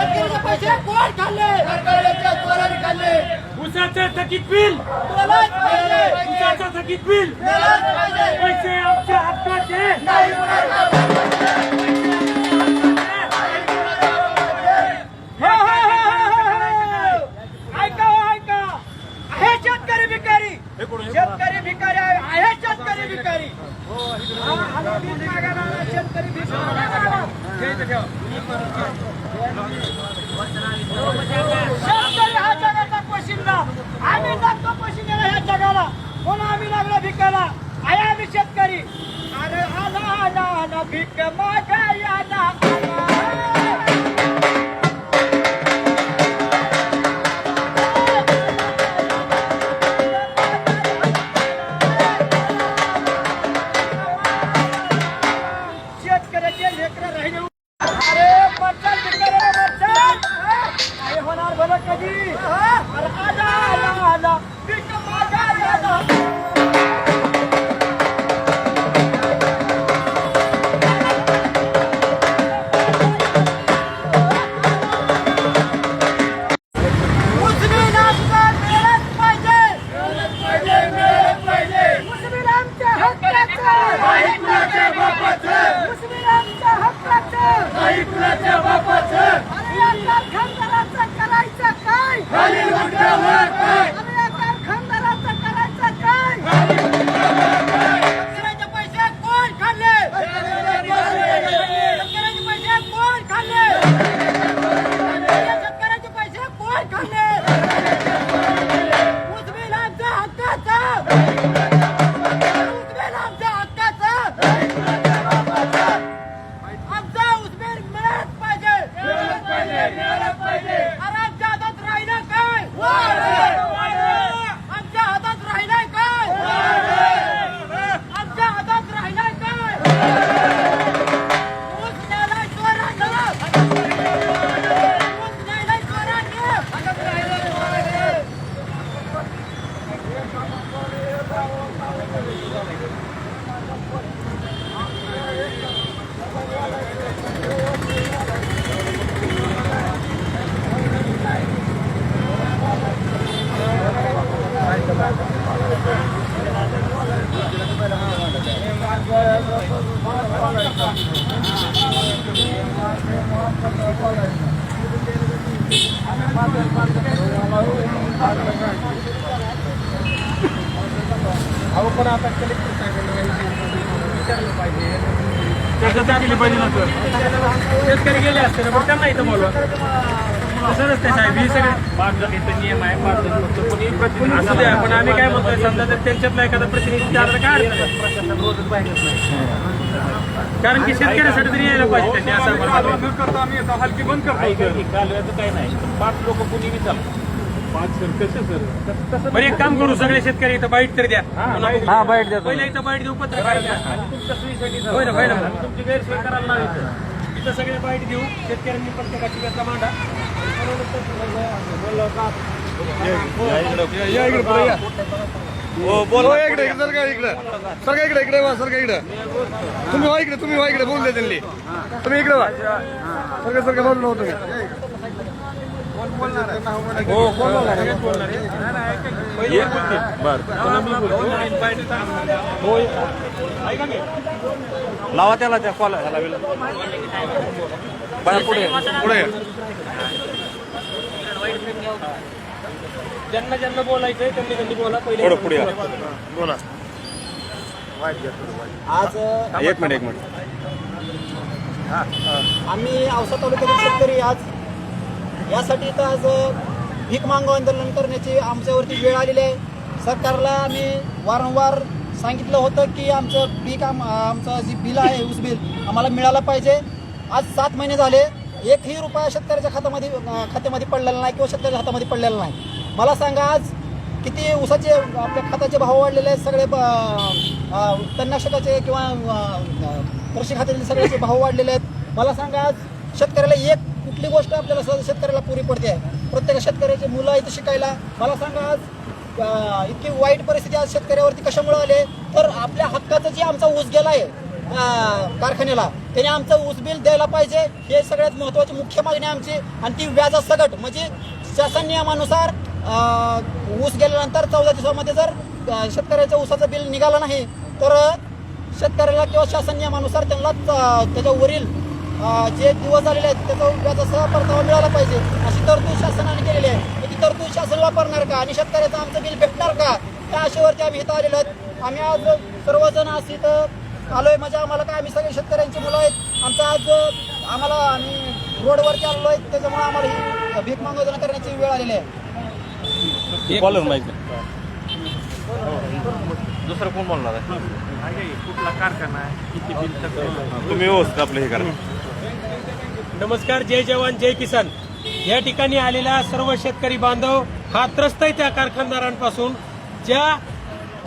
शेतकऱ्याचे पैसे कोण खाल्ले? सरकारच्या चोरांनी खाल्ले. ऊसाचं थकीत बिल, मिळालंच पाहिजे. ऊसाचं थकीत बिल, मिळालंच पाहिजे. पैसे आमच्या हक्काचे. नाही मिळाले. ऐका ऐका, आहे शेतकरी भिकारी, शेतकरी भिकारी आहे शेतकरी भिकारी. भीक मागायला आला, शेतकरी भीक मागायला आला. शेतकरी हा जगाचा पोशिंदा. आम्ही लागतो पोशिंद्याला ह्या जगाला, म्हणून आम्ही लागलो भिकाला. आहे आम्ही शेतकरी. अरे आला आला आला भीक मागायला आला. शेतकऱ्याचे लेकरं राहिले. अरे मच्छर भिकारी मच्छर काय होणार भलं कधी? अरे आला आला आला भीक मागायला आला. पण आता कलेक्टर साहेबांनी विचारलं पाहिजे, चर्चा केली पाहिजे ना. सर शेतकरी गेले असते ना, पण त्यांना इथं बोलवा. तसं नसते साहेब, ही सगळे 5 जण इथं नियम आहे. 5 जण फक्त कोणी प्रतिनिधी असू द्या, पण आम्ही काय म्हणतोय, समजा जर त्यांच्यातला एखादा प्रतिनिधी त्याला काय प्रशासन रोजच पाहिजेच नाही, कारण की शेतकऱ्यासाठी तरी यायला पाहिजे त्यांनी. असं आम्ही हलकी बंद करतो. कालव्याचं काही नाही, 5 लोक कोणी विचारलं 5 सर कसे सर. बरं एक काम करू, सगळे शेतकरी इथं बाईट तर द्या. हा बाईट द्या. पहिला इथं बाईट देऊ, पत्र करायला. तुमच्या सोयीसाठी होय ना, तुमची गैरसोय करायला नाही. इथं सगळे बाईट देऊ, शेतकऱ्यांनी प्रत्येकाची व्यथा मांडा. इकडे सर का इकडे सर का इकडे इकडे वा सर का इकडे तुम्ही व्हा इकडे बोल दे त्यांनी. तुम्ही इकडे वा सर का बोलू नव्हतं. लावा त्याला त्या कॉल पुढे पुढे ज्यांना ज्यांना बोलायचंय त्यांनी बोला. पहिले पुढे बोला. आज एक मिनिट आम्ही औसा तालुक्यातील शेतकरी आज यासाठी इथं आज भीक मागो आंदोलन करण्याची आमच्यावरती वेळ आलेली आहे. सरकारला आम्ही वारंवार सांगितलं होतं की आमचं पीक आमचं जे बिल आहे ऊस बिल आम्हाला मिळालं पाहिजे. आज 7 महिने झाले, 1ही रुपया शेतकऱ्याच्या खात्यामध्ये पडलेला नाही किंवा शेतकऱ्याच्या हातामध्ये पडलेला नाही. मला सांगा आज किती ऊसाचे आपल्या खताचे भाव वाढलेले आहेत. सगळे तणनाशकाचे किंवा कृषी खात्याचे सगळ्याचे भाव वाढलेले आहेत. मला सांगा आज शेतकऱ्याला एक कुठली गोष्ट आपल्याला शेतकऱ्याला पुरी पडते आहे. प्रत्येक शेतकऱ्याचे मुलं इथं शिकायला. मला सांगा आज इतकी वाईट परिस्थिती आज शेतकऱ्यावरती कशामुळे आले तर आपल्या हक्काचं जे आमचा ऊस गेला आहे कारखान्याला त्याने आमचं ऊस बिल द्यायला पाहिजे. हे सगळ्यात महत्वाची मुख्य मागणी आमची. आणि ती व्याजासकट म्हणजे शासन नियमानुसार ऊस गेल्यानंतर 14 दिवसामध्ये जर शेतकऱ्याच्या ऊसाचं बिल निघालं नाही तर शेतकऱ्याला किंवा शासन नियमानुसार त्यांना त्याच्यावरील जे दिवस झालेले आहेत त्याचा व्याजासह परतावा मिळाला पाहिजे अशी तरतूद शासनाने केलेली आहे. ती तरतूद शासन वापरणार का आणि शेतकऱ्याचं आमचं बिल भेटणार का त्या आशेवरती आम्ही इथं आलेलो आहेत. आम्ही आज सर्वजण असं इथं आलोय म्हणजे आम्हाला काय आम्ही सगळे शेतकऱ्यांची मुलं आहेत. आमचं आज आम्हाला आम्ही रोडवरती आलेलो आहेत त्याच्यामुळे आम्हाला ही भीक मागवणं करण्याची वेळ आलेली आहे. दुसरं कोण बोलणार आहे? कुठला कारखाना आहे, किती बिल तुम्ही व्यवस्थित आपलं हे करा. नमस्कार, जय जवान जय किसान. या ठिकाणी आलेला सर्व शेतकरी बांधव हा त्रस्त आहे त्या कारखानदारांपासून ज्या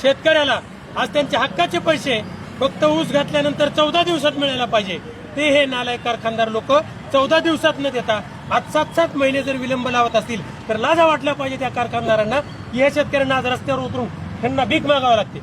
शेतकऱ्याला आज त्यांच्या हक्काचे पैसे फक्त ऊस घातल्यानंतर 14 दिवसात मिळायला पाहिजे ते हे नालायक कारखानदार लोक 14 दिवसात न देता आज 7-7 महिने जर विलंब लावत असतील तर लाजा वाटल्या पाहिजे त्या कारखानदारांना की या शेतकऱ्यांना आज रस्त्यावर उतरून त्यांना भीक मागावं लागते.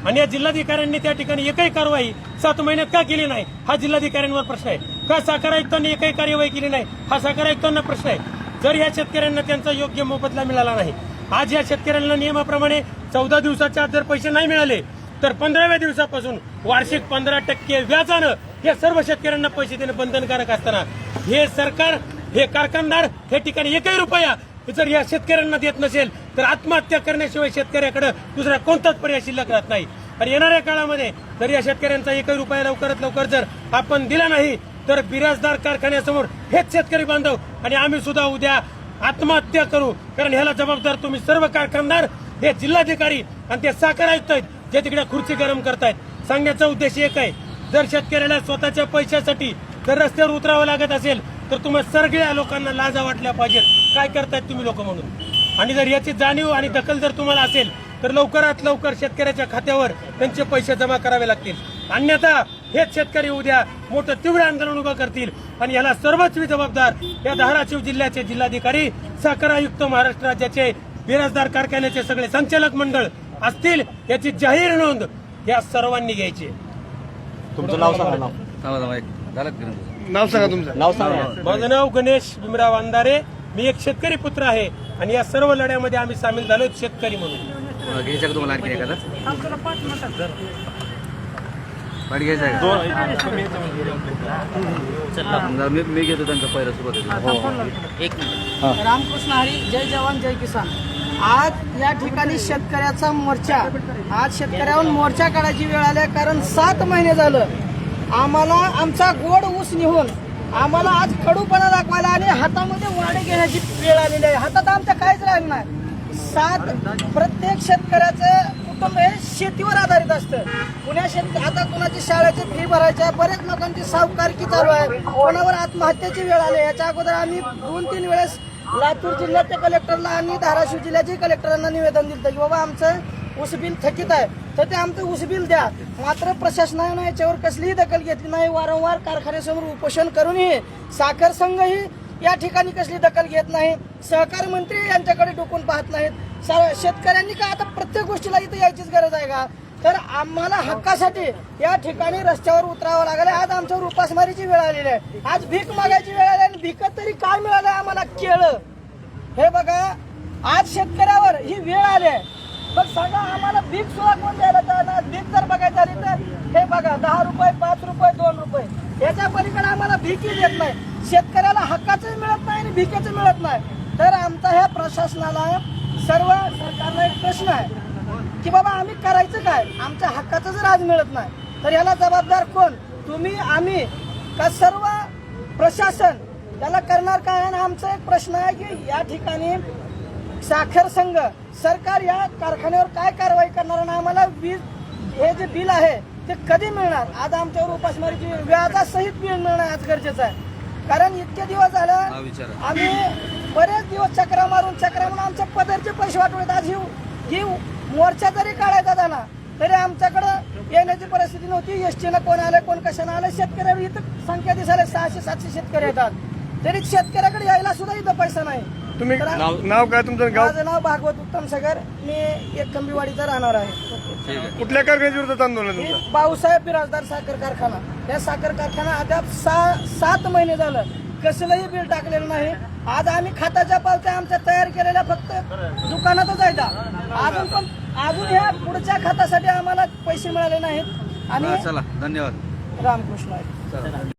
आणि या जिल्हाधिकाऱ्यांनी त्या ठिकाणी एकही कारवाई 7 महिन्यात का केली नाही हा जिल्हाधिकाऱ्यांवर प्रश्न आहे. का साखर आयुक्तांनी एकही कार्यवाही केली नाही हा साखर आयुक्तांना प्रश्न आहे. जर या शेतकऱ्यांना त्यांचा योग्य मोबदला मिळाला नाही, आज या शेतकऱ्यांना नियमाप्रमाणे 14 दिवसाच्या आत जर पैसे नाही मिळाले तर 15व्या दिवसापासून वार्षिक 15% व्याजानं या सर्व शेतकऱ्यांना पैसे देणं बंधनकारक असताना हे सरकार हे कारखानदार हे ठिकाणी एकही रुपया जर या शेतकऱ्यांना देत नसेल तर आत्महत्या करण्याशिवाय शेतकऱ्याकडे दुसरा कोणताच पर्याय शिल्लक राहत नाही. आणि येणाऱ्या काळामध्ये जर या शेतकऱ्यांचा एकही रुपया लवकरात लवकर जर आपण दिला नाही तर बिराजदार कारखान्यासमोर हेच शेतकरी बांधव आणि आम्ही सुद्धा उद्या आत्महत्या करू. कारण ह्याला जबाबदार तुम्ही सर्व कारखानदार, हे जिल्हाधिकारी आणि ते साखर आयुक्त आहेत जे तिकडे खुर्ची गरम करतायत. सांगण्याचा उद्देश एक आहे, जर शेतकऱ्याला स्वतःच्या पैशासाठी जर रस्त्यावर उतरावं लागत असेल तर तुम्ही सगळ्या लोकांना लाजा वाटल्या पाहिजेत काय करतायत तुम्ही लोक म्हणून. आणि जर याची जाणीव आणि दखल जर तुम्हाला असेल तर लवकरात लवकर शेतकऱ्याच्या खात्यावर त्यांचे पैसे जमा करावे लागतील. अन्यथा हेच शेतकरी उद्या मोठं तीव्र आंदोलन उभं करतील आणि याला सर्वस्वी जबाबदार या धाराशिव जिल्ह्याचे जिल्हाधिकारी, साखर आयुक्त, महाराष्ट्र राज्याचे बिराजदार कारखान्याचे सगळे संचालक मंडळ असतील. याची जाहीर नोंद या सर्वांनी घ्यायची. तुमचं नाव सांगा. नाव सांगा तुमचं. नाव सांगा. माझं नाव गणेश भीमराव अंधारे. मी एक शेतकरी पुत्र आहे आणि या सर्व लढ्यामध्ये आम्ही सामील झालो शेतकरी म्हणून. घ्यायचं का तुम्हाला आणखी एखादा पाणी घ्यायचं आहे का? मी घेतो त्यांचा पहिला सुरुवात. रामकृष्ण हरी, जय जवान जय किसान. आज या ठिकाणी शेतकऱ्याचा मोर्चा, आज शेतकऱ्यावर मोर्चा काढायची वेळ आली. कारण 7 महिने झालं आम्हाला आमचा गोड ऊस निघून आम्हाला आज कडूपणा दाखवायला आणि हातामध्ये वाडे घेण्याची वेळ आलेली आहे. हातात आमच्या काहीच राहिलं नाही. प्रत्येक शेतकऱ्याचं कुटुंब हे शेतीवर आधारित असतं. आता कोणाची शाळेची फी भरायची, बरेच लोकांची सावकारकी चालू आहे, कोणावर आत्महत्येची वेळ आली. याच्या अगोदर आम्ही 2-3 वेळेस लातूर जिल्ह्याच्या कलेक्टरला आणि धाराशिव जिल्ह्याच्या कलेक्टरांना निवेदन दिलं की बाबा आमचं ऊस बिल थकीत आहे तर ते आमचं ऊस बिल द्या. मात्र प्रशासनाने याच्यावर कसलीही दखल घेतली नाही. वारंवार कारखान्यासमोर उपोषण करूनही साखर संघही या ठिकाणी कसली दखल घेत नाही. सहकार मंत्री यांच्याकडे डोकून पाहत नाहीत. शेतकऱ्यांनी का आता प्रत्येक गोष्टीला इथं यायचीच गरज आहे का? तर आम्हाला हक्कासाठी या ठिकाणी रस्त्यावर उतरावं लागलं. आज आमच्यावर उपासमारीची वेळ आलेली आहे. आज भीक मागायची वेळ आली आणि भीक तरी काय मिळालं आम्हाला? केळं. हे बघा, आज शेतकऱ्यावर ही वेळ आली आहे. मग सांगा आम्हाला भीक सुद्धा कोण द्यायला तयार? भीक जर बघायची आली तर हे बघा 10 रुपये, 5 रुपये, 2 रुपये याच्या पलीकडे आम्हाला भीकही देत नाही. शेतकऱ्याला हक्काचंही मिळत नाही आणि भीकेचं मिळत नाही. तर आमचा ह्या प्रशासनाला, सर्व सरकारला एक प्रश्न आहे की बाबा आम्ही करायचं काय? आमच्या हक्काचं जर आज मिळत नाही तर याला जबाबदार कोण? तुम्ही, आम्ही का सर्व प्रशासन? याला करणार काय? आणि आमचा एक प्रश्न आहे की या ठिकाणी साखर संघ, सरकार या कारखान्यावर काय कारवाई करणार आणि आम्हाला हे जे बिल आहे ते कधी मिळणार? आज आमच्यावर उपासमारीची व्याजासहित बिल मिळणं आज गरजेचं आहे. कारण इतके दिवस झालं आम्ही बरेच दिवस चक्रा मारून आमच्या पदरचे पैसे वाटवले. आज ही मोर्चा जरी काढायचा झाला तरी आमच्याकडं येण्याची परिस्थिती नव्हती. एसटीनं कोण आलं, कोण कशानं आलं. शेतकऱ्यावर इथं संख्या दिसायला 600-700 शेतकरी येतात तरी शेतकऱ्याकडे यायला सुद्धा इथं पैसा नाही. तुम्ही तर नाव काय तुमचं गाव माझं नाव भागवत उत्तम सगर. मी एक कंबीवाडीचा राहणार आहे. कुठल्या कारखान्याच्या विरोधात आंदोलन आहे मी तुमचं? भाऊसाहेब बिराजदार साखर कारखाना. या साखर कारखाना अद्याप 7 महिने झालं कसलंही बिल टाकलेलं नाही. आज आम्ही खताच्या पावत्या आमच्या तयार केलेल्या फक्त दुकानातच आहेत. अजून ह्या पुढच्या खतासाठी आम्हाला पैसे मिळाले नाहीत. आणि चला धन्यवाद. रामकृष्ण आहे.